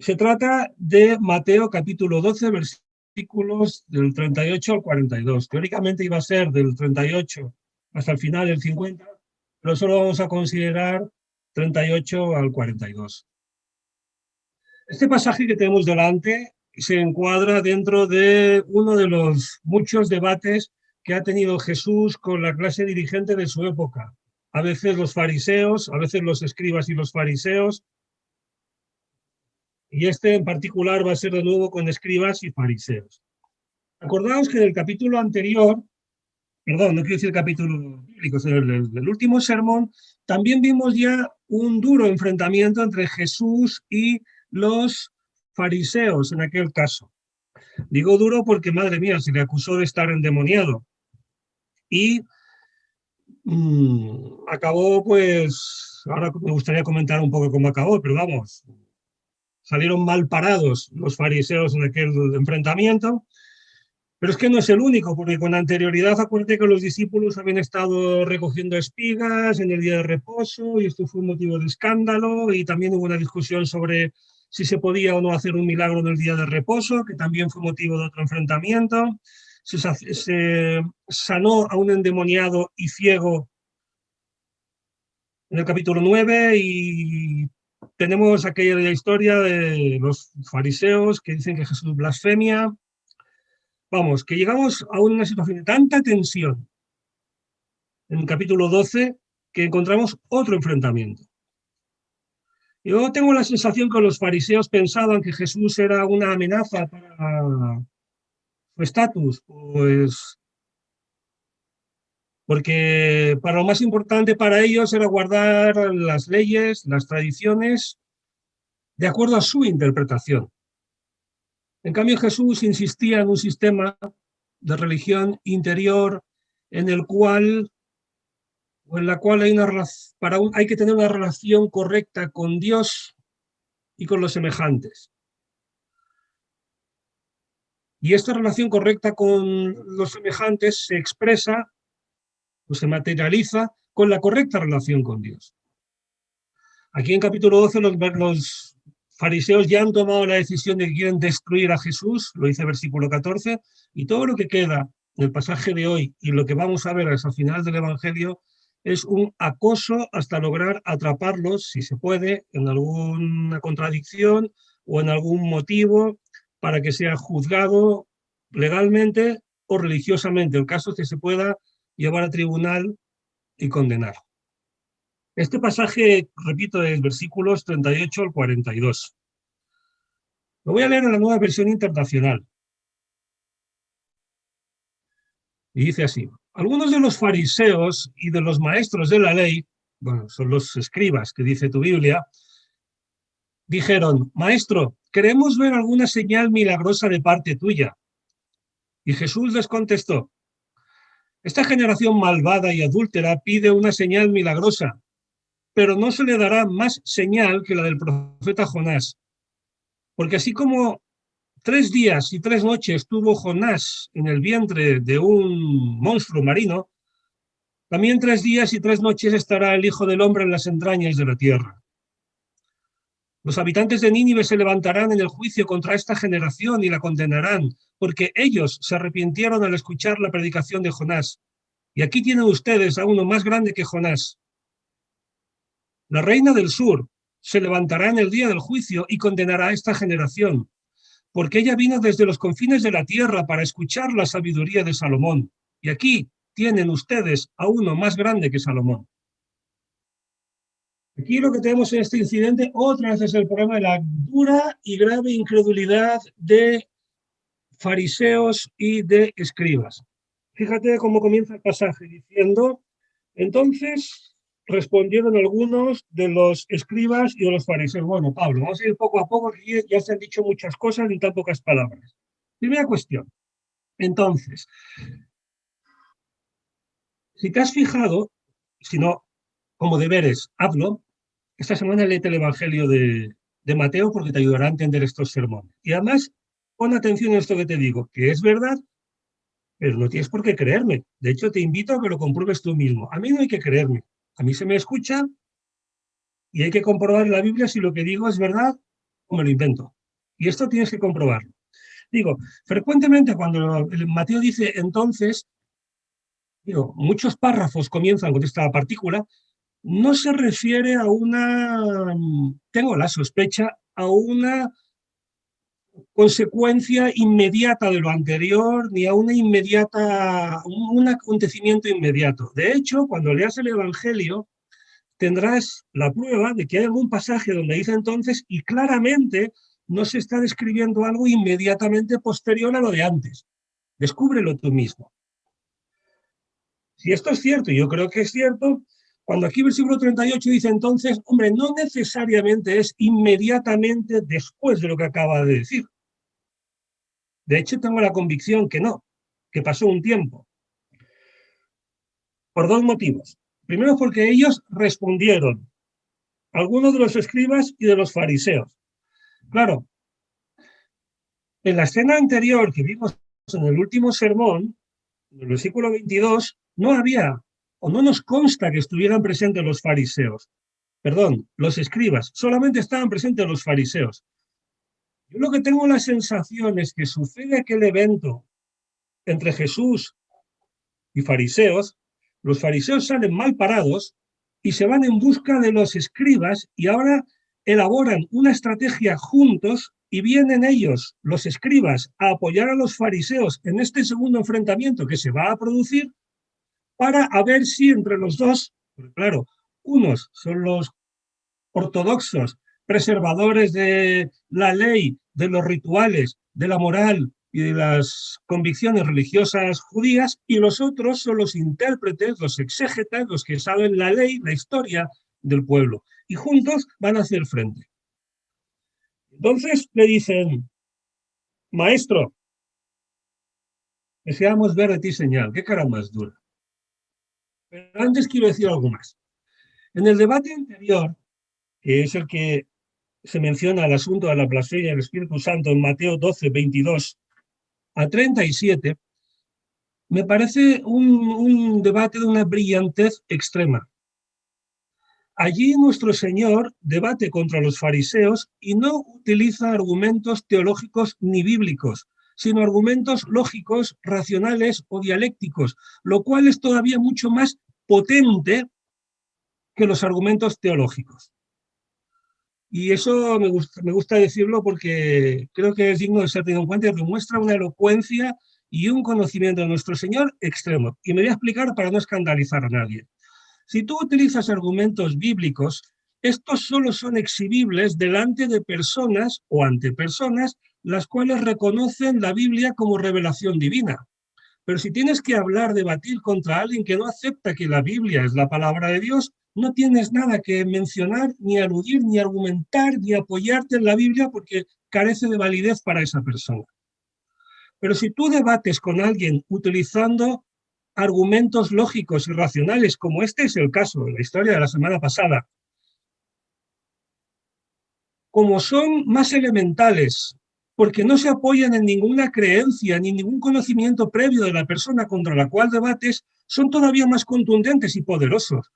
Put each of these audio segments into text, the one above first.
Se trata de Mateo capítulo 12, versículos del 38 al 42. Teóricamente iba a ser del 38 hasta el final del 50, pero solo vamos a considerar 38 al 42. Este pasaje que tenemos delante se encuadra dentro de uno de los muchos debates que ha tenido Jesús con la clase dirigente de su época. A veces los fariseos, a veces los escribas y los fariseos, y este en particular va a ser de nuevo con escribas y fariseos. Acordaos que en el capítulo anterior, perdón, no quiero decir capítulo bíblico, sino el último sermón, también vimos ya un duro enfrentamiento entre Jesús y los fariseos en aquel caso. Digo duro porque, madre mía, se le acusó de estar endemoniado. Y acabó, pues, ahora me gustaría comentar un poco cómo acabó, pero vamos, salieron mal parados los fariseos en aquel enfrentamiento. Pero es que no es el único, porque con anterioridad acuérdate que los discípulos habían estado recogiendo espigas en el día de reposo y esto fue un motivo de escándalo, y también hubo una discusión sobre si se podía o no hacer un milagro en el día de reposo, que también fue motivo de otro enfrentamiento. Se sanó a un endemoniado y ciego en el capítulo 9 y tenemos aquella historia de los fariseos que dicen que Jesús blasfemia. Vamos, que llegamos a una situación de tanta tensión en el capítulo 12 que encontramos otro enfrentamiento. Yo tengo la sensación que los fariseos pensaban que Jesús era una amenaza para su estatus, pues porque para lo más importante para ellos era guardar las leyes, las tradiciones, de acuerdo a su interpretación. En cambio, Jesús insistía en un sistema de religión interior en el cual o en la cual hay que tener una relación correcta con Dios y con los semejantes. Y esta relación correcta con los semejantes se expresa o se materializa con la correcta relación con Dios. Aquí en capítulo 12 los fariseos ya han tomado la decisión de que quieren destruir a Jesús, lo dice el versículo 14, y todo lo que queda en el pasaje de hoy y lo que vamos a ver hasta el final del Evangelio es un acoso hasta lograr atraparlos, si se puede, en alguna contradicción o en algún motivo para que sea juzgado legalmente o religiosamente, el caso es que se pueda llevar a tribunal y condenar. Este pasaje, repito, es versículos 38 al 42. Lo voy a leer en la Nueva Versión Internacional. Y dice así: algunos de los fariseos y de los maestros de la ley, bueno, son los escribas que dice tu Biblia, dijeron: Maestro, queremos ver alguna señal milagrosa de parte tuya. Y Jesús les contestó: esta generación malvada y adúltera pide una señal milagrosa, pero no se le dará más señal que la del profeta Jonás. Porque así como 3 días y 3 noches tuvo Jonás en el vientre de un monstruo marino, también 3 días y 3 noches estará el Hijo del Hombre en las entrañas de la tierra. Los habitantes de Nínive se levantarán en el juicio contra esta generación y la condenarán, porque ellos se arrepintieron al escuchar la predicación de Jonás. Y aquí tienen ustedes a uno más grande que Jonás. La reina del sur se levantará en el día del juicio y condenará a esta generación, porque ella vino desde los confines de la tierra para escuchar la sabiduría de Salomón. Y aquí tienen ustedes a uno más grande que Salomón. Aquí lo que tenemos en este incidente otra vez es el problema de la dura y grave incredulidad de fariseos y de escribas. Fíjate cómo comienza el pasaje diciendo: entonces respondieron algunos de los escribas y de los fariseos. Bueno, Pablo, vamos a ir poco a poco, que ya se han dicho muchas cosas en tan pocas palabras. Primera cuestión. Entonces, si te has fijado, si no, como deberes, hazlo. Esta semana léete el Evangelio de Mateo porque te ayudará a entender estos sermones. Y además, pon atención a esto que te digo, que es verdad, pero no tienes por qué creerme. De hecho, te invito a que lo compruebes tú mismo. A mí no hay que creerme. A mí se me escucha y hay que comprobar en la Biblia si lo que digo es verdad me lo invento. Y esto tienes que comprobarlo. Digo, frecuentemente cuando Mateo dice entonces, digo, muchos párrafos comienzan con esta partícula, no se refiere a una, tengo la sospecha, a una consecuencia inmediata de lo anterior, ni a una inmediata, un acontecimiento inmediato. De hecho, cuando leas el Evangelio, tendrás la prueba de que hay algún pasaje donde dice entonces, y claramente no se está describiendo algo inmediatamente posterior a lo de antes. Descúbrelo tú mismo. Si esto es cierto, y yo creo que es cierto, cuando aquí versículo 38 dice entonces, hombre, no necesariamente es inmediatamente después de lo que acaba de decir. De hecho, tengo la convicción que no, que pasó un tiempo. Por dos motivos. Primero, porque ellos respondieron, algunos de los escribas y de los fariseos. Claro, en la escena anterior que vimos en el último sermón, en el versículo 22, no había, o no nos consta que estuvieran presentes los fariseos. Perdón, los escribas, solamente estaban presentes los fariseos. Yo lo que tengo la sensación es que sucede aquel evento entre Jesús y fariseos, los fariseos salen mal parados y se van en busca de los escribas y ahora elaboran una estrategia juntos y vienen ellos, los escribas, a apoyar a los fariseos en este segundo enfrentamiento que se va a producir para a ver si entre los dos, porque claro, unos son los ortodoxos, preservadores de la ley, de los rituales, de la moral y de las convicciones religiosas judías, y los otros son los intérpretes, los exégetas, los que saben la ley, la historia del pueblo. Y juntos van hacia el frente. Entonces le dicen, maestro, deseamos ver de ti señal. Qué cara más dura. Pero antes quiero decir algo más. En el debate anterior, que es el que se menciona el asunto de la blasfemia del Espíritu Santo en Mateo 12, 22 a 37, me parece un debate de una brillantez extrema. Allí nuestro Señor debate contra los fariseos y no utiliza argumentos teológicos ni bíblicos, sino argumentos lógicos, racionales o dialécticos, lo cual es todavía mucho más potente que los argumentos teológicos. Y eso me gusta decirlo porque creo que es digno de ser tenido en cuenta y demuestra una elocuencia y un conocimiento de nuestro Señor extremo. Y me voy a explicar para no escandalizar a nadie. Si tú utilizas argumentos bíblicos, estos solo son exhibibles delante de personas o ante personas las cuales reconocen la Biblia como revelación divina. Pero si tienes que hablar, debatir contra alguien que no acepta que la Biblia es la palabra de Dios, no tienes nada que mencionar, ni aludir, ni argumentar, ni apoyarte en la Biblia porque carece de validez para esa persona. Pero si tú debates con alguien utilizando argumentos lógicos y racionales, como este es el caso de la historia de la semana pasada, como son más elementales, porque no se apoyan en ninguna creencia ni ningún conocimiento previo de la persona contra la cual debates, son todavía más contundentes y poderosos.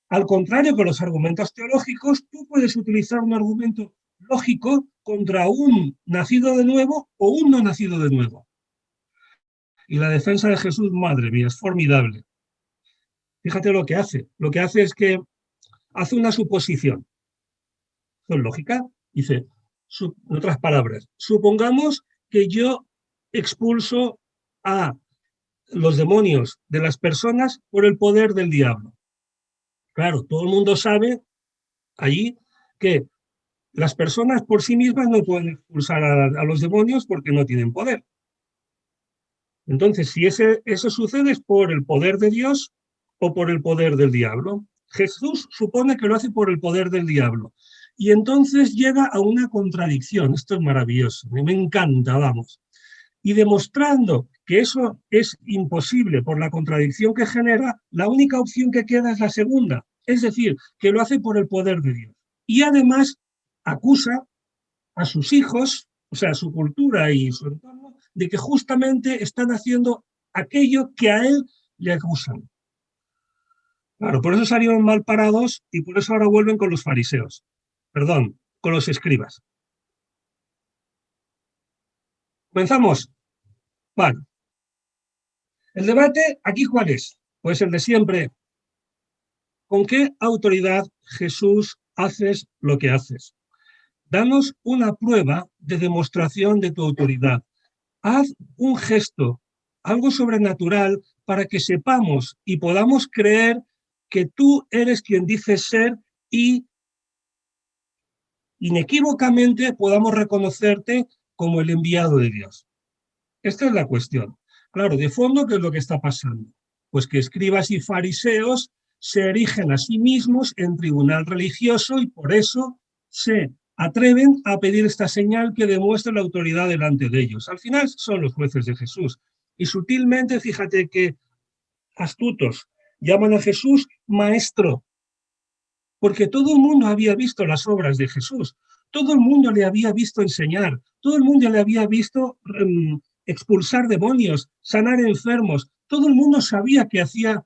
Al contrario que los argumentos teológicos, tú puedes utilizar un argumento lógico contra un nacido de nuevo o un no nacido de nuevo. Y la defensa de Jesús, madre mía, es formidable. Fíjate lo que hace. Lo que hace es que hace una suposición. ¿Con lógica? Dice, en otras palabras, supongamos que yo expulso a los demonios de las personas por el poder del diablo. Claro, todo el mundo sabe allí que las personas por sí mismas no pueden expulsar a los demonios porque no tienen poder. Entonces, si eso sucede es por el poder de Dios o por el poder del diablo. Jesús supone que lo hace por el poder del diablo. Y entonces llega a una contradicción. Esto es maravilloso, me encanta, vamos. Y demostrando que eso es imposible por la contradicción que genera, la única opción que queda es la segunda. Es decir, que lo hace por el poder de Dios. Y además acusa a sus hijos, o sea, a su cultura y su entorno, de que justamente están haciendo aquello que a él le acusan. Claro, por eso salieron mal parados y por eso ahora vuelven con los fariseos. Perdón, con los escribas. ¿Comenzamos? Vale. El debate, ¿aquí cuál es? Pues el de siempre. ¿Con qué autoridad, Jesús, haces lo que haces? Danos una prueba de demostración de tu autoridad. Haz un gesto, algo sobrenatural, para que sepamos y podamos creer que tú eres quien dices ser y inequívocamente podamos reconocerte como el enviado de Dios. Esta es la cuestión. Claro, de fondo, ¿qué es lo que está pasando? Pues que escribas y fariseos se erigen a sí mismos en tribunal religioso y por eso se atreven a pedir esta señal que demuestre la autoridad delante de ellos. Al final son los jueces de Jesús. Y sutilmente, fíjate que astutos, llaman a Jesús maestro, porque todo el mundo había visto las obras de Jesús, todo el mundo le había visto enseñar, todo el mundo le había visto expulsar demonios, sanar enfermos, todo el mundo sabía que hacía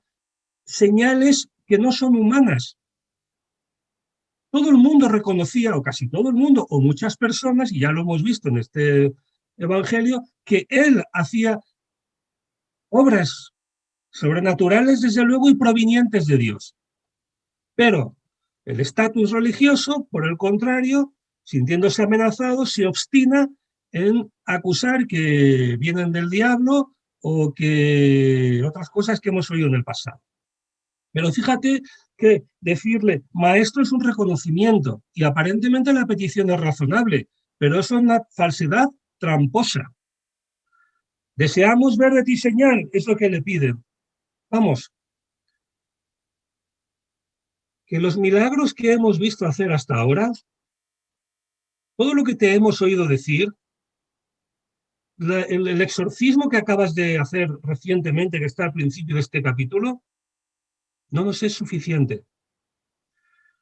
señales que no son humanas. Todo el mundo reconocía, o casi todo el mundo, o muchas personas, y ya lo hemos visto en este evangelio, que él hacía obras sobrenaturales, desde luego, y provenientes de Dios. Pero el estatus religioso, por el contrario, sintiéndose amenazado, se obstina en acusar que vienen del diablo o que otras cosas que hemos oído en el pasado. Pero fíjate que decirle maestro es un reconocimiento y aparentemente la petición es razonable, pero eso es una falsedad tramposa. Deseamos ver de ti señal, es lo que le piden. Vamos, que los milagros que hemos visto hacer hasta ahora, todo lo que te hemos oído decir, el exorcismo que acabas de hacer recientemente, que está al principio de este capítulo, no nos es suficiente.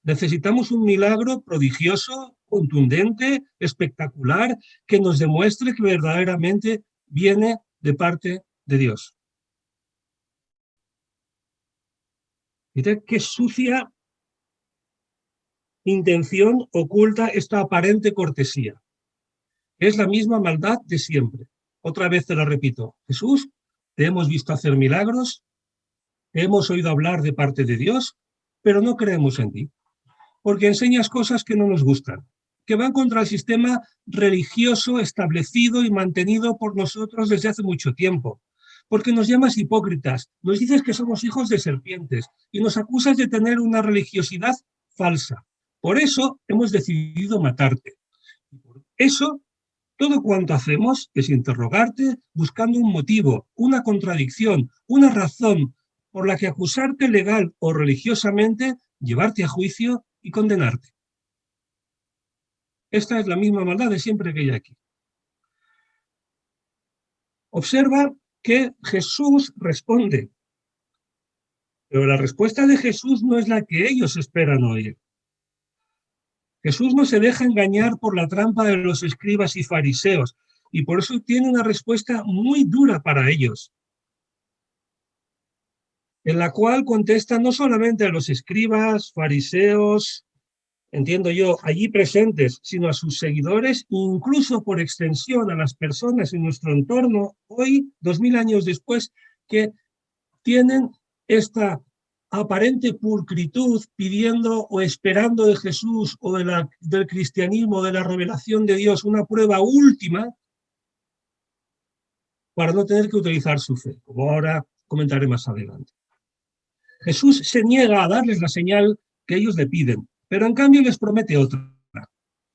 Necesitamos un milagro prodigioso, contundente, espectacular, que nos demuestre que verdaderamente viene de parte de Dios. Mirad qué sucia intención oculta esta aparente cortesía. Es la misma maldad de siempre. Otra vez te lo repito. Jesús, te hemos visto hacer milagros, te hemos oído hablar de parte de Dios, pero no creemos en ti, porque enseñas cosas que no nos gustan, que van contra el sistema religioso establecido y mantenido por nosotros desde hace mucho tiempo, porque nos llamas hipócritas, nos dices que somos hijos de serpientes y nos acusas de tener una religiosidad falsa. Por eso hemos decidido matarte. Por eso todo cuanto hacemos es interrogarte buscando un motivo, una contradicción, una razón por la que acusarte legal o religiosamente, llevarte a juicio y condenarte. Esta es la misma maldad de siempre que hay aquí. Observa que Jesús responde, pero la respuesta de Jesús no es la que ellos esperan oír. Jesús no se deja engañar por la trampa de los escribas y fariseos, y por eso tiene una respuesta muy dura para ellos, en la cual contesta no solamente a los escribas, fariseos, entiendo yo, allí presentes, sino a sus seguidores, incluso por extensión a las personas en nuestro entorno, hoy, 2000 años después, que tienen esta aparente pulcritud pidiendo o esperando de Jesús o del cristianismo, de la revelación de Dios, una prueba última para no tener que utilizar su fe, como ahora comentaré más adelante. Jesús se niega a darles la señal que ellos le piden, pero en cambio les promete otra.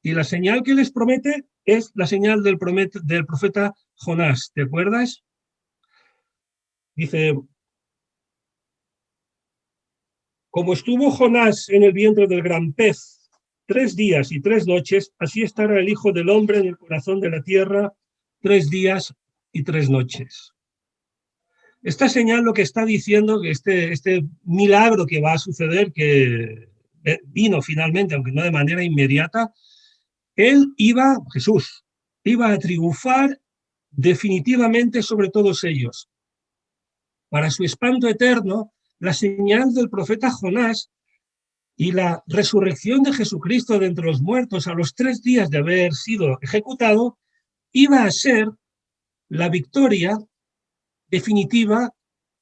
Y la señal que les promete es la señal del profeta Jonás. ¿Te acuerdas? Dice, como estuvo Jonás en el vientre del gran pez 3 días y 3 noches, así estará el Hijo del Hombre en el corazón de la tierra 3 días y 3 noches. Esta señal lo que está diciendo, que este milagro que va a suceder, que vino finalmente, aunque no de manera inmediata, Jesús, iba a triunfar definitivamente sobre todos ellos. Para su espanto eterno, la señal del profeta Jonás y la resurrección de Jesucristo de entre los muertos a los 3 días de haber sido ejecutado, iba a ser la victoria definitiva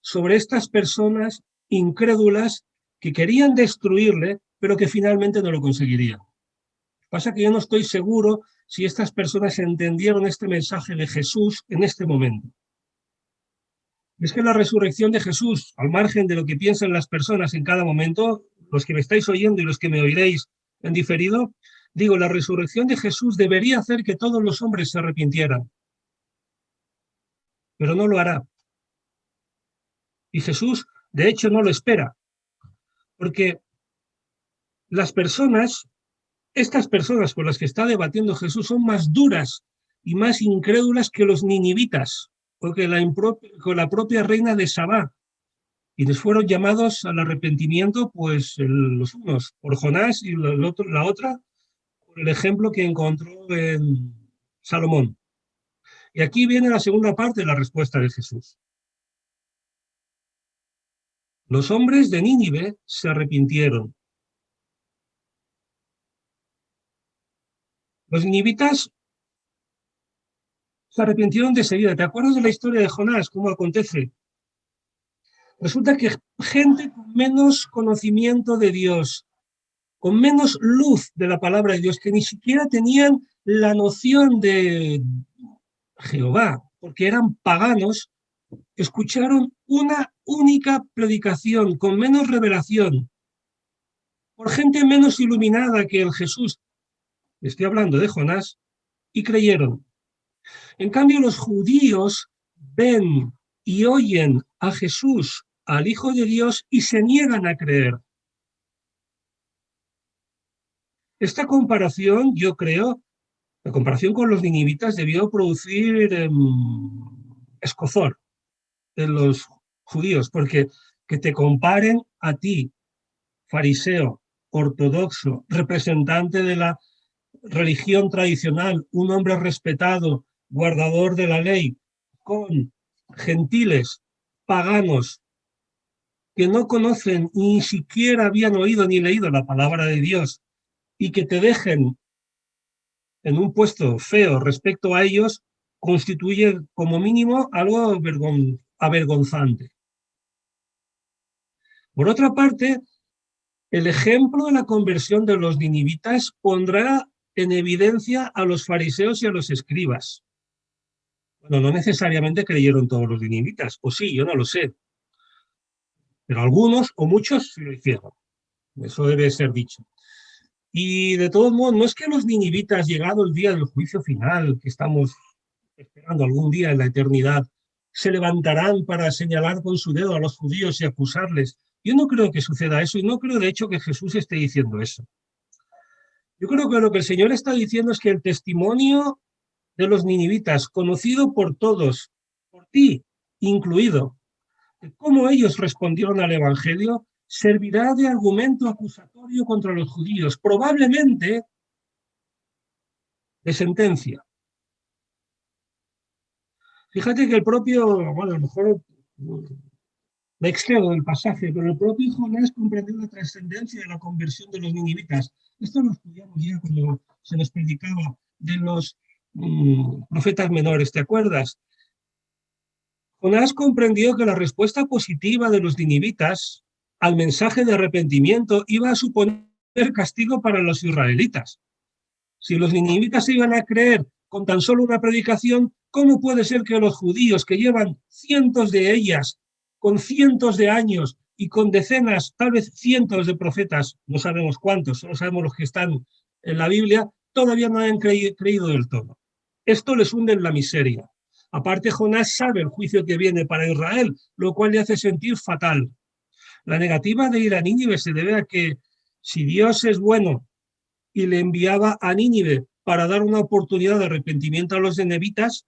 sobre estas personas incrédulas que querían destruirle, pero que finalmente no lo conseguirían. Pasa que yo no estoy seguro si estas personas entendieron este mensaje de Jesús en este momento. Es que la resurrección de Jesús, al margen de lo que piensan las personas en cada momento, los que me estáis oyendo y los que me oiréis en diferido, digo, la resurrección de Jesús debería hacer que todos los hombres se arrepintieran, pero no lo hará. Y Jesús, de hecho, no lo espera, porque las personas, estas personas con las que está debatiendo Jesús son más duras y más incrédulas que los ninivitas, o que con la propia reina de Sabá, y les fueron llamados al arrepentimiento, pues los unos por Jonás y la otra por el ejemplo que encontró en Salomón. Y aquí viene la segunda parte de la respuesta de Jesús. Los hombres de Nínive se arrepintieron. Los ninivitas se arrepintieron de seguida. ¿Te acuerdas de la historia de Jonás? ¿Cómo acontece? Resulta que gente con menos conocimiento de Dios, con menos luz de la palabra de Dios, que ni siquiera tenían la noción de Jehová, porque eran paganos, escucharon una única predicación con menos revelación, por gente menos iluminada que el Jesús, estoy hablando de Jonás, y creyeron. En cambio, los judíos ven y oyen a Jesús, al Hijo de Dios, y se niegan a creer. Esta comparación, yo creo, la comparación con los ninivitas debió producir escozor en los judíos, porque que te comparen a ti, fariseo, ortodoxo, representante de la religión tradicional, un hombre respetado, guardador de la ley, con gentiles, paganos, que no conocen, ni siquiera habían oído ni leído la palabra de Dios, y que te dejen en un puesto feo respecto a ellos, constituye como mínimo algo avergonzante. Por otra parte, el ejemplo de la conversión de los ninivitas pondrá en evidencia a los fariseos y a los escribas. Bueno, no necesariamente creyeron todos los ninivitas, o sí, yo no lo sé, pero algunos o muchos sí lo hicieron. Eso debe ser dicho. Y de todos modos, no es que los ninivitas, llegado el día del juicio final, que estamos esperando algún día en la eternidad, se levantarán para señalar con su dedo a los judíos y acusarles. Yo no creo que suceda eso y no creo de hecho que Jesús esté diciendo eso. Yo creo que lo que el Señor está diciendo es que el testimonio de los ninivitas, conocido por todos, por ti incluido, de cómo ellos respondieron al Evangelio, servirá de argumento acusatorio contra los judíos, probablemente de sentencia. Fíjate que el propio, bueno, a lo mejor me excedo del pasaje, pero el propio Jonás comprendió la trascendencia de la conversión de los ninivitas. Esto lo estudiamos ya cuando se nos predicaba de los profetas menores, ¿te acuerdas? Jonás comprendió que la respuesta positiva de los ninivitas al mensaje de arrepentimiento iba a suponer castigo para los israelitas. Si los ninivitas se iban a creer con tan solo una predicación, ¿cómo puede ser que los judíos, que llevan cientos de ellas, con cientos de años y con decenas, tal vez cientos de profetas, no sabemos cuántos, solo sabemos los que están en la Biblia, todavía no hayan creído del todo? Esto les hunde en la miseria. Aparte, Jonás sabe el juicio que viene para Israel, lo cual le hace sentir fatal. La negativa de ir a Nínive se debe a que si Dios es bueno y le enviaba a Nínive para dar una oportunidad de arrepentimiento a los ninivitas,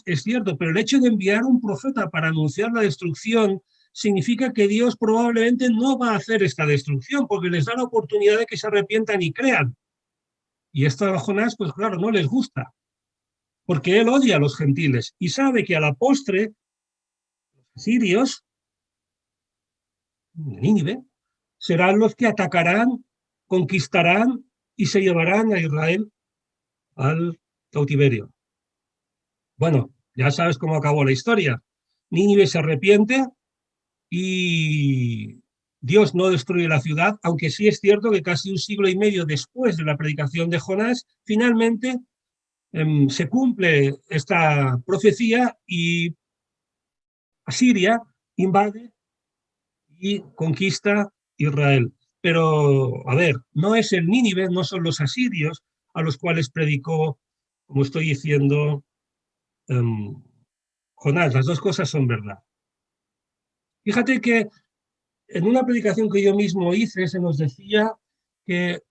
es cierto, pero el hecho de enviar un profeta para anunciar la destrucción significa que Dios probablemente no va a hacer esta destrucción, porque les da la oportunidad de que se arrepientan y crean. Y esto a Jonás, pues claro, no les gusta, porque él odia a los gentiles y sabe que a la postre los asirios de Nínive serán los que atacarán, conquistarán y se llevarán a Israel al cautiverio. Bueno, Ya sabes cómo acabó la historia. Nínive se arrepiente y Dios no destruye la ciudad, aunque sí es cierto que casi un siglo y medio después de la predicación de Jonás, finalmente se cumple esta profecía y Asiria invade y conquista Israel. Pero, a ver, no es el Nínive, no son los asirios a los cuales predicó, como estoy diciendo, um, Jonás. Las dos cosas son verdad. Fíjate que en una predicación que yo mismo hice se nos decía que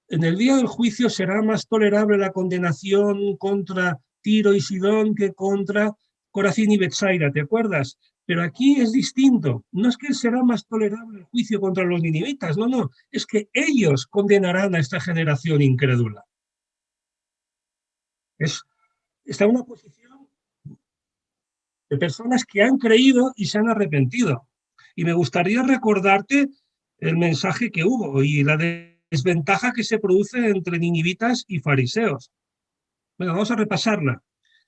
en el día del juicio será más tolerable la condenación contra Tiro y Sidón que contra Corazín y Betsaida, ¿te acuerdas? Pero aquí es distinto. No es que será más tolerable el juicio contra los ninivitas, no, no. Es que ellos condenarán a esta generación incrédula. Está en una posición de personas que han creído y se han arrepentido. Y me gustaría recordarte el mensaje que hubo y la desventaja que se produce entre ninivitas y fariseos. Bueno, vamos a repasarla.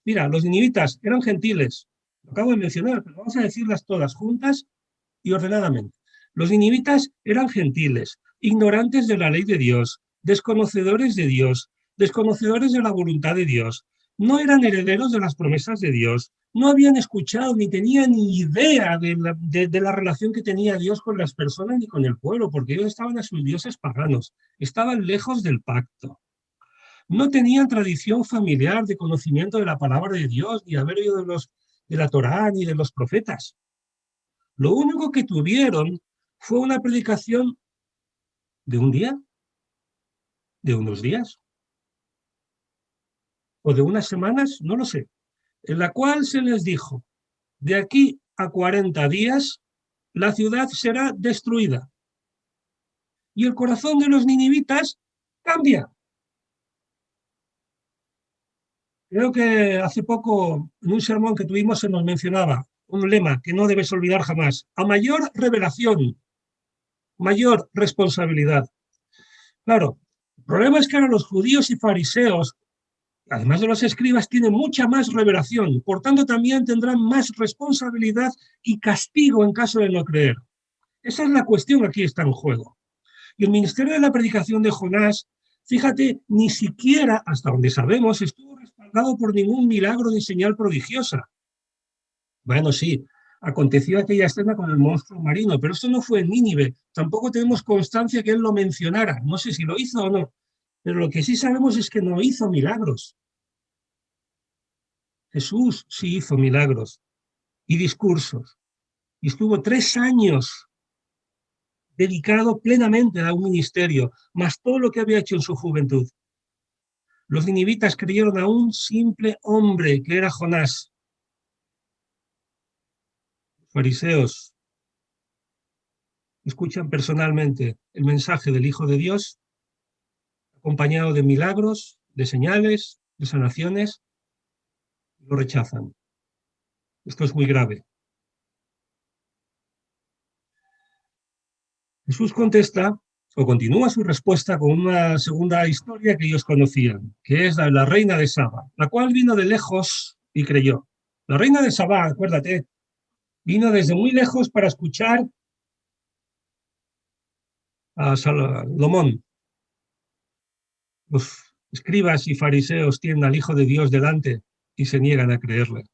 Mira, los ninivitas eran gentiles, lo acabo de mencionar, pero vamos a decirlas todas juntas y ordenadamente. Los ninivitas eran gentiles, ignorantes de la ley de Dios, desconocedores de Dios, desconocedores de la voluntad de Dios, no eran herederos de las promesas de Dios, no habían escuchado ni tenían ni idea de la relación que tenía Dios con las personas ni con el pueblo, porque ellos estaban a sus dioses paganos, estaban lejos del pacto. No tenían tradición familiar de conocimiento de la palabra de Dios, ni haber oído de la Torá, ni de los profetas. Lo único que tuvieron fue una predicación de un día, de unos días, o de unas semanas, no lo sé, en la cual se les dijo, de aquí a 40 días, la ciudad será destruida. Y el corazón de los ninivitas cambia. Creo que hace poco, en un sermón que tuvimos, se nos mencionaba un lema que no debes olvidar jamás. A mayor revelación, mayor responsabilidad. Claro, el problema es que ahora los judíos y fariseos, además de los escribas, tienen mucha más revelación. Por tanto, también tendrán más responsabilidad y castigo en caso de no creer. Esa es la cuestión que aquí está en juego. Y el ministerio de la predicación de Jonás, fíjate, ni siquiera, hasta donde sabemos, estuvo respaldado por ningún milagro ni señal prodigiosa. Bueno, sí, aconteció aquella escena con el monstruo marino, pero esto no fue en Nínive. Tampoco tenemos constancia que él lo mencionara. No sé si lo hizo o no, pero lo que sí sabemos es que no hizo milagros. Jesús sí hizo milagros y discursos. Y estuvo 3 años dedicado plenamente a un ministerio, más todo lo que había hecho en su juventud. Los ninivitas creyeron a un simple hombre que era Jonás. Los fariseos escuchan personalmente el mensaje del Hijo de Dios, acompañado de milagros, de señales, de sanaciones, y lo rechazan. Esto es muy grave. Jesús contesta o continúa su respuesta con una segunda historia que ellos conocían, que es la reina de Saba, la cual vino de lejos y creyó. La reina de Saba, acuérdate, vino desde muy lejos para escuchar a Salomón. Los escribas y fariseos tienen al Hijo de Dios delante y se niegan a creerle.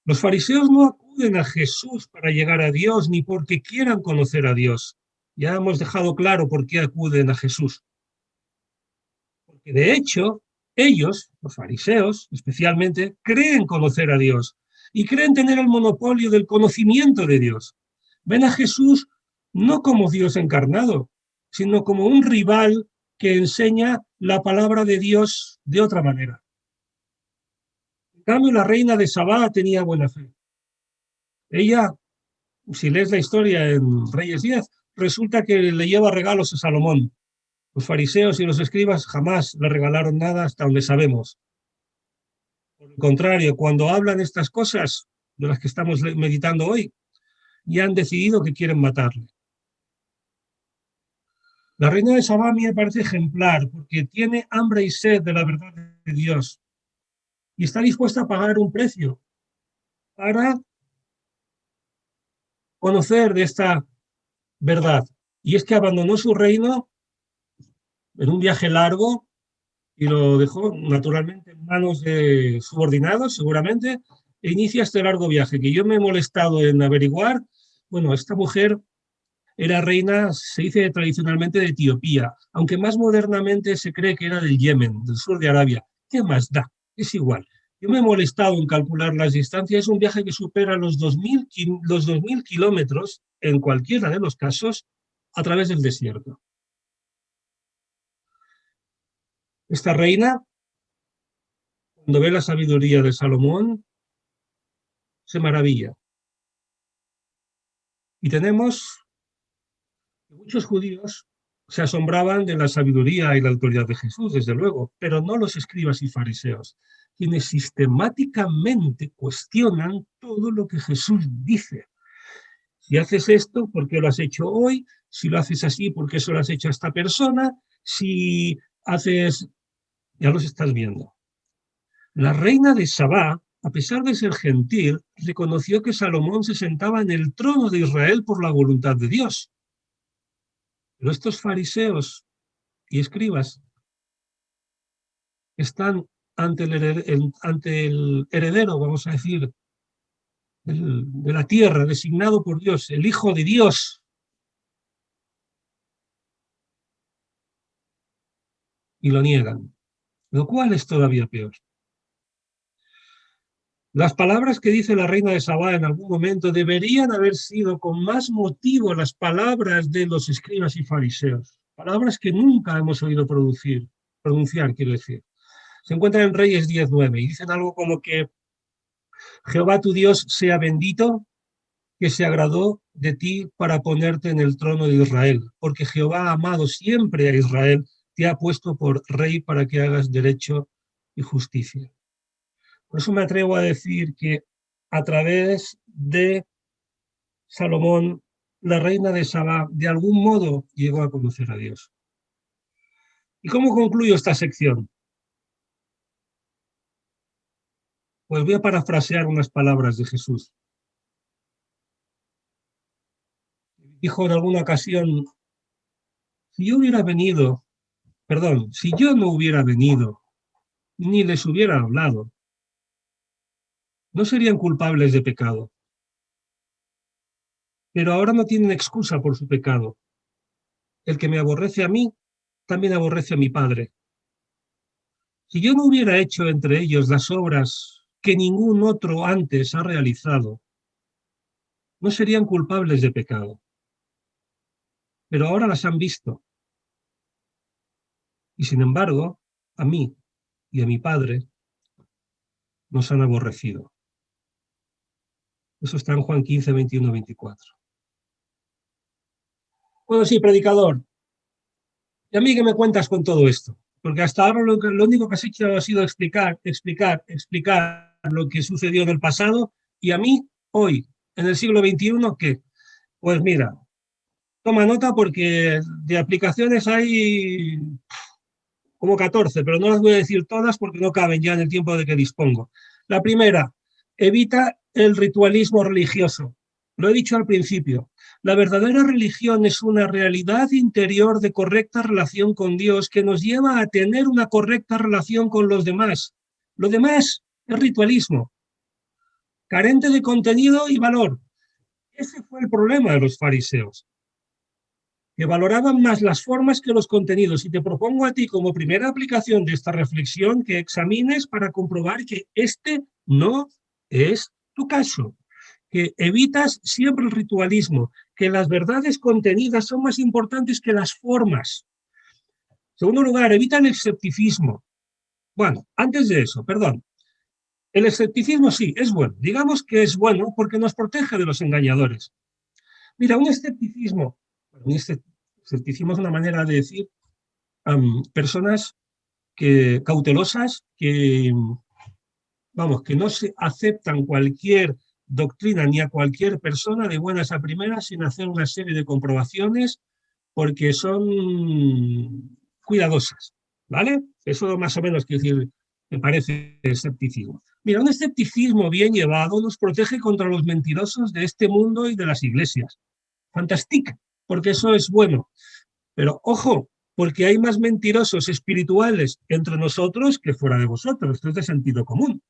Los fariseos no acuden a Jesús para llegar a Dios ni porque quieran conocer a Dios. Ya hemos dejado claro por qué acuden a Jesús. Porque de hecho, ellos, los fariseos especialmente, creen conocer a Dios y creen tener el monopolio del conocimiento de Dios. Ven a Jesús no como Dios encarnado, sino como un rival que enseña la palabra de Dios de otra manera. En cambio, la reina de Sabá tenía buena fe. Ella, si lees la historia en Reyes 10, resulta que le lleva regalos a Salomón. Los fariseos y los escribas jamás le regalaron nada hasta donde sabemos. Por el contrario, cuando hablan estas cosas de las que estamos meditando hoy, ya han decidido que quieren matarle. La reina de Sabá a mí me parece ejemplar porque tiene hambre y sed de la verdad de Dios y está dispuesta a pagar un precio para conocer de esta verdad. Y es que abandonó su reino en un viaje largo y lo dejó naturalmente en manos de subordinados, seguramente, e inicia este largo viaje que yo me he molestado en averiguar. Bueno, esta mujer era reina, se dice tradicionalmente, de Etiopía, aunque más modernamente se cree que era del Yemen, del sur de Arabia. ¿Qué más da? Es igual. Yo me he molestado en calcular las distancias. Es un viaje que supera los 2000 kilómetros, en cualquiera de los casos, a través del desierto. Esta reina, cuando ve la sabiduría de Salomón, se maravilla. Y tenemos muchos judíos se asombraban de la sabiduría y la autoridad de Jesús, desde luego, pero no los escribas y fariseos, quienes sistemáticamente cuestionan todo lo que Jesús dice. Si haces esto, ¿por qué lo has hecho hoy? Si lo haces así, ¿por qué eso lo has hecho a esta persona? Si haces... Ya los estás viendo. La reina de Sabá, a pesar de ser gentil, reconoció que Salomón se sentaba en el trono de Israel por la voluntad de Dios. Pero estos fariseos y escribas están ante el heredero, vamos a decir, de la tierra, designado por Dios, el Hijo de Dios, y lo niegan, lo cual es todavía peor. Las palabras que dice la reina de Sabá en algún momento deberían haber sido con más motivo las palabras de los escribas y fariseos, palabras que nunca hemos oído pronunciar, quiero decir. Se encuentran en Reyes 10:9 y dicen algo como que Jehová tu Dios sea bendito, que se agradó de ti para ponerte en el trono de Israel, porque Jehová ha amado siempre a Israel, te ha puesto por rey para que hagas derecho y justicia. Por eso me atrevo a decir que a través de Salomón, la reina de Sabá, de algún modo llegó a conocer a Dios. ¿Y cómo concluyo esta sección? Pues voy a parafrasear unas palabras de Jesús. Dijo en alguna ocasión, si yo no hubiera venido, ni les hubiera hablado, no serían culpables de pecado. Pero ahora no tienen excusa por su pecado. El que me aborrece a mí, también aborrece a mi Padre. Si yo no hubiera hecho entre ellos las obras que ningún otro antes ha realizado, no serían culpables de pecado. Pero ahora las han visto. Y sin embargo, a mí y a mi Padre nos han aborrecido. Eso está en Juan 15, 21, 24. Bueno, sí, predicador. ¿Y a mí qué me cuentas con todo esto? Porque hasta ahora lo único que has hecho ha sido explicar lo que sucedió en el pasado, y a mí, hoy, en el siglo XXI, ¿qué? Pues mira, toma nota porque de aplicaciones hay como 14, pero no las voy a decir todas porque no caben ya en el tiempo de que dispongo. La primera, evita el ritualismo religioso. Lo he dicho al principio. La verdadera religión es una realidad interior de correcta relación con Dios que nos lleva a tener una correcta relación con los demás. Lo demás es ritualismo, carente de contenido y valor. Ese fue el problema de los fariseos, que valoraban más las formas que los contenidos. Y te propongo a ti como primera aplicación de esta reflexión que examines para comprobar que este no es tu caso, que evitas siempre el ritualismo, que las verdades contenidas son más importantes que las formas. En segundo lugar, evita el escepticismo. Bueno, antes de eso, perdón, el escepticismo sí, es bueno. Digamos que es bueno porque nos protege de los engañadores. Mira, un escepticismo es una manera de decir personas cautelosas que no se aceptan cualquier doctrina ni a cualquier persona de buenas a primeras sin hacer una serie de comprobaciones porque son cuidadosas, ¿vale? Eso más o menos quiere decir me parece escepticismo. Mira, un escepticismo bien llevado nos protege contra los mentirosos de este mundo y de las iglesias. Fantastic, porque eso es bueno. Pero ojo, porque hay más mentirosos espirituales entre nosotros que fuera de vosotros. Esto es de sentido común.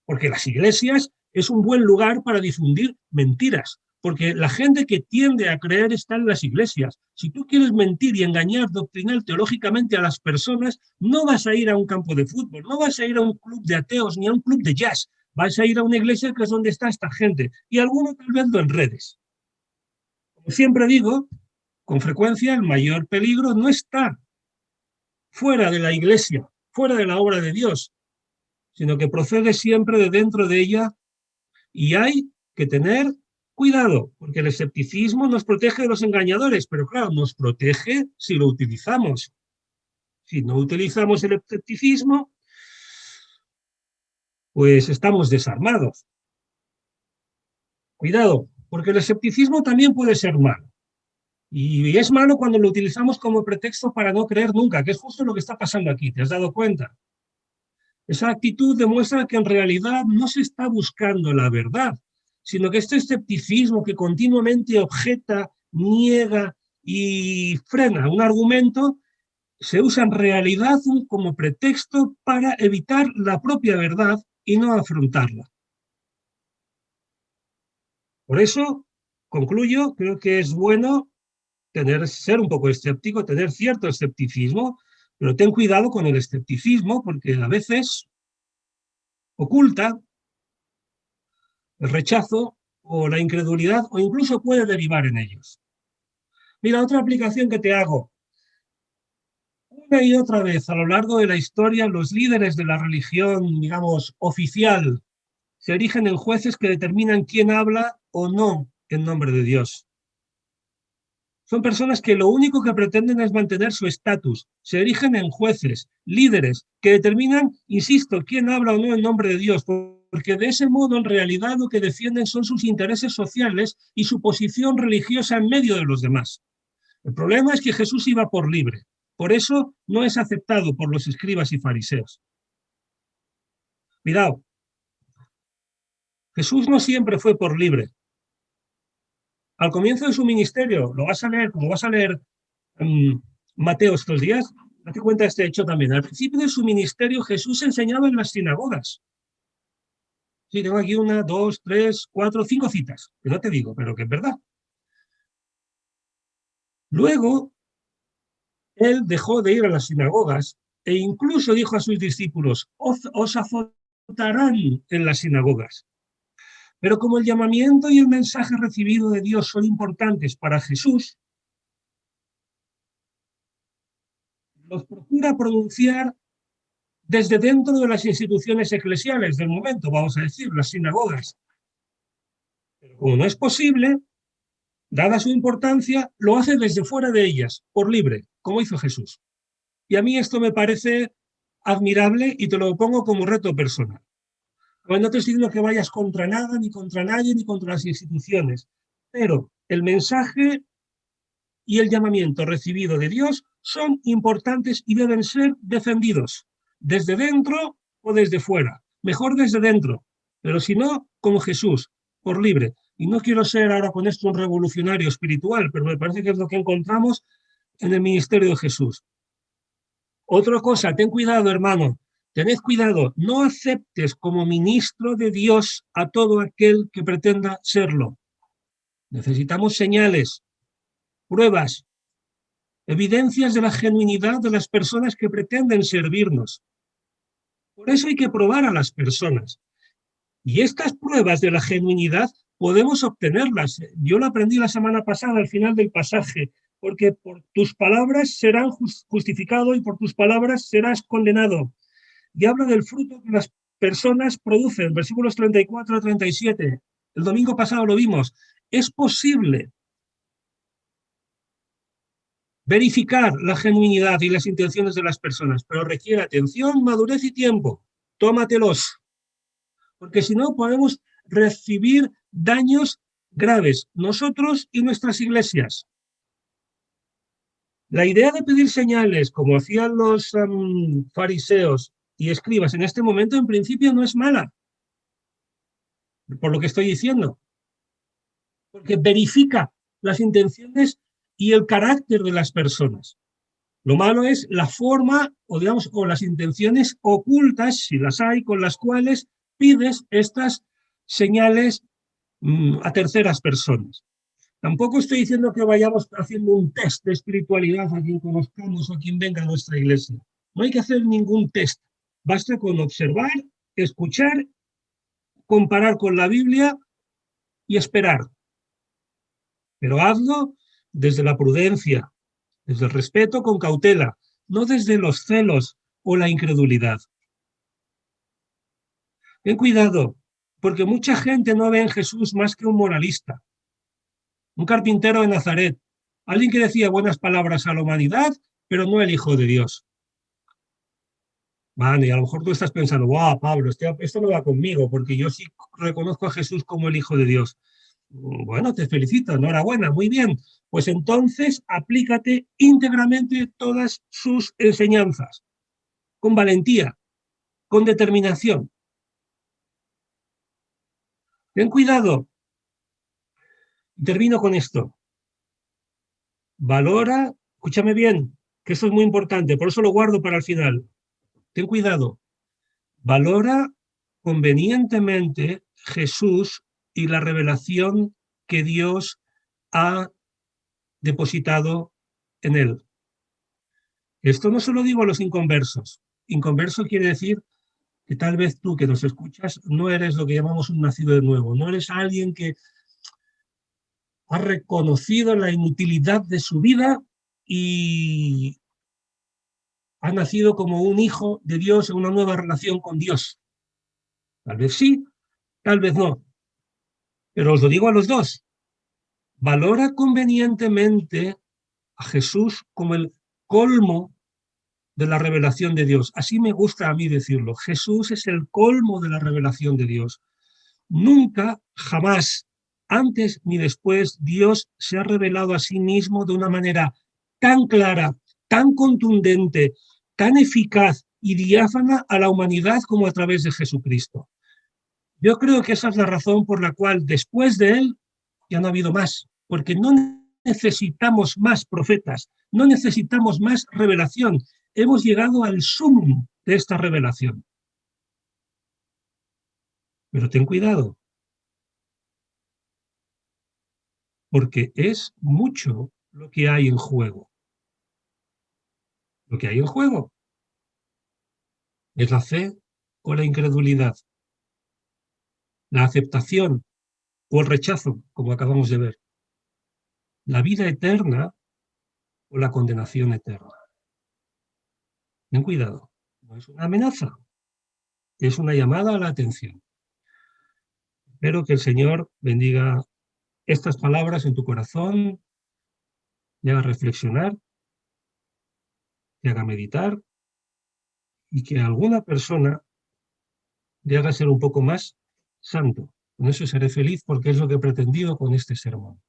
Porque las iglesias es un buen lugar para difundir mentiras. Porque la gente que tiende a creer está en las iglesias. Si tú quieres mentir y engañar doctrinal teológicamente a las personas, no vas a ir a un campo de fútbol, no vas a ir a un club de ateos ni a un club de jazz. Vas a ir a una iglesia que es donde está esta gente. Y alguno tal vez lo enredes. Como siempre digo, con frecuencia el mayor peligro no está fuera de la iglesia, fuera de la obra de Dios, sino que procede siempre de dentro de ella y hay que tener cuidado, porque el escepticismo nos protege de los engañadores, pero claro, nos protege si lo utilizamos. Si no utilizamos el escepticismo, pues estamos desarmados. Cuidado, porque el escepticismo también puede ser malo. Y es malo cuando lo utilizamos como pretexto para no creer nunca, que es justo lo que está pasando aquí, ¿te has dado cuenta? Esa actitud demuestra que en realidad no se está buscando la verdad, sino que este escepticismo que continuamente objeta, niega y frena un argumento, se usa en realidad como pretexto para evitar la propia verdad y no afrontarla. Por eso, concluyo, creo que es bueno ser un poco escéptico, tener cierto escepticismo, pero ten cuidado con el escepticismo porque a veces oculta el rechazo o la incredulidad o incluso puede derivar en ellos. Mira, otra aplicación que te hago. Una y otra vez a lo largo de la historia, los líderes de la religión, digamos, oficial, se erigen en jueces que determinan quién habla o no en nombre de Dios. Son personas que lo único que pretenden es mantener su estatus. Se erigen en jueces, líderes, que determinan, insisto, quién habla o no en nombre de Dios, porque de ese modo en realidad lo que defienden son sus intereses sociales y su posición religiosa en medio de los demás. El problema es que Jesús iba por libre. Por eso no es aceptado por los escribas y fariseos. Cuidado, Jesús no siempre fue por libre. Al comienzo de su ministerio, lo vas a leer, como vas a leer Mateo estos días, date cuenta de este hecho también. Al principio de su ministerio, Jesús enseñaba en las sinagogas. Sí, tengo aquí 1, 2, 3, 4, 5 citas, que no te digo, pero que es verdad. Luego, él dejó de ir a las sinagogas e incluso dijo a sus discípulos, os azotarán en las sinagogas. Pero como el llamamiento y el mensaje recibido de Dios son importantes para Jesús, los procura pronunciar desde dentro de las instituciones eclesiales del momento, vamos a decir, las sinagogas. Pero como no es posible, dada su importancia, lo hace desde fuera de ellas, por libre, como hizo Jesús. Y a mí esto me parece admirable y te lo pongo como reto personal. No te estoy diciendo que vayas contra nada, ni contra nadie, ni contra las instituciones, pero el mensaje y el llamamiento recibido de Dios son importantes y deben ser defendidos, desde dentro o desde fuera. Mejor desde dentro, pero si no, como Jesús, por libre. Y no quiero ser ahora con esto un revolucionario espiritual, pero me parece que es lo que encontramos en el ministerio de Jesús. Otra cosa, ten cuidado, hermano, tened cuidado, no aceptes como ministro de Dios a todo aquel que pretenda serlo. Necesitamos señales, pruebas, evidencias de la genuinidad de las personas que pretenden servirnos. Por eso hay que probar a las personas. Y estas pruebas de la genuinidad podemos obtenerlas. Yo lo aprendí la semana pasada al final del pasaje, porque por tus palabras serás justificado y por tus palabras serás condenado. Y habla del fruto que las personas producen, versículos 34 a 37. El domingo pasado lo vimos. Es posible verificar la genuinidad y las intenciones de las personas, pero requiere atención, madurez y tiempo. Tómatelos, porque si no podemos recibir daños graves, nosotros y nuestras iglesias. La idea de pedir señales, como hacían los fariseos, y escribas en este momento, en principio no es mala, por lo que estoy diciendo, porque verifica las intenciones y el carácter de las personas. Lo malo es la forma o, digamos, o las intenciones ocultas, si las hay, con las cuales pides estas señales a terceras personas. Tampoco estoy diciendo que vayamos haciendo un test de espiritualidad a quien conozcamos o a quien venga a nuestra iglesia. No hay que hacer ningún test. Basta con observar, escuchar, comparar con la Biblia y esperar. Pero hazlo desde la prudencia, desde el respeto con cautela, no desde los celos o la incredulidad. Ten cuidado, porque mucha gente no ve en Jesús más que un moralista, un carpintero de Nazaret, alguien que decía buenas palabras a la humanidad, pero no el Hijo de Dios. Vale, y a lo mejor tú estás pensando, wow, Pablo, esto no va conmigo, porque yo sí reconozco a Jesús como el Hijo de Dios. Bueno, te felicito, enhorabuena, muy bien. Pues entonces aplícate íntegramente todas sus enseñanzas, con valentía, con determinación. Ten cuidado. Termino con esto. Valora, escúchame bien, que eso es muy importante, por eso lo guardo para el final. Ten cuidado. Valora convenientemente Jesús y la revelación que Dios ha depositado en él. Esto no se lo digo a los inconversos. Inconverso quiere decir que tal vez tú que nos escuchas no eres lo que llamamos un nacido de nuevo, no eres alguien que ha reconocido la inutilidad de su vida y ha nacido como un hijo de Dios en una nueva relación con Dios. Tal vez sí, tal vez no. Pero os lo digo a los dos. Valora convenientemente a Jesús como el colmo de la revelación de Dios. Así me gusta a mí decirlo. Jesús es el colmo de la revelación de Dios. Nunca, jamás, antes ni después, Dios se ha revelado a sí mismo de una manera tan clara, tan contundente, tan eficaz y diáfana a la humanidad como a través de Jesucristo. Yo creo que esa es la razón por la cual después de él ya no ha habido más, porque no necesitamos más profetas, no necesitamos más revelación. Hemos llegado al sumum de esta revelación. Pero ten cuidado, porque es mucho lo que hay en juego. Lo que hay en juego es la fe o la incredulidad, la aceptación o el rechazo, como acabamos de ver, la vida eterna o la condenación eterna. Ten cuidado, no es una amenaza, es una llamada a la atención. Espero que el Señor bendiga estas palabras en tu corazón, te haga reflexionar, te haga meditar y que a alguna persona le haga ser un poco más santo. Con eso seré feliz porque es lo que he pretendido con este sermón.